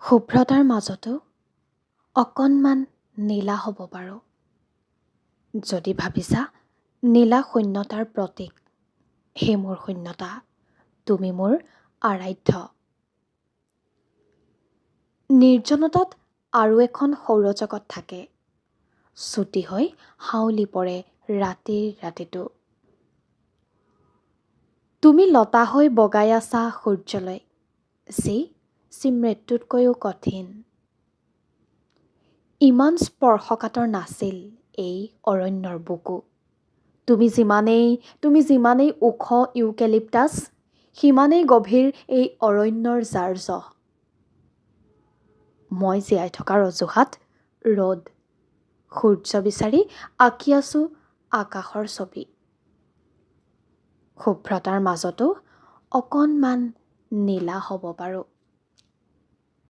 শুভ্ৰতাৰ মাজতো অকণমান নীলা হ'ব পাৰোঁ। যদি ভাবিছা নীলা শূন্যতাৰ প্ৰতীক, সেই মোৰ শূন্যতা, তুমি মোৰ আৰাধ্য। নিৰ্জনতাত আৰু এখন সৌৰজগত থাকে, ছুটি হৈ হাউলি পৰে ৰাতিটো। তুমি লতা হৈ বগাই আছা সূৰ্যলৈ, যি মৃত্যুতকৈও কঠিন। ইমান স্পৰ্শকাতৰ নাছিল এই অৰণ্যৰ বুকু। তুমি যিমানেই ওখ ইউকেলিপ্টাছ, সিমানেই গভীৰ এই অৰণ্যৰ জাৰ্জ। মই জীয়াই থকাৰ অজুহাত ৰ'দ, সূৰ্য বিচাৰি আঁকি আছোঁ আকাশৰ ছবি। শুভ্ৰতাৰ মাজতো অকণমান নীলা হ'ব পাৰোঁ।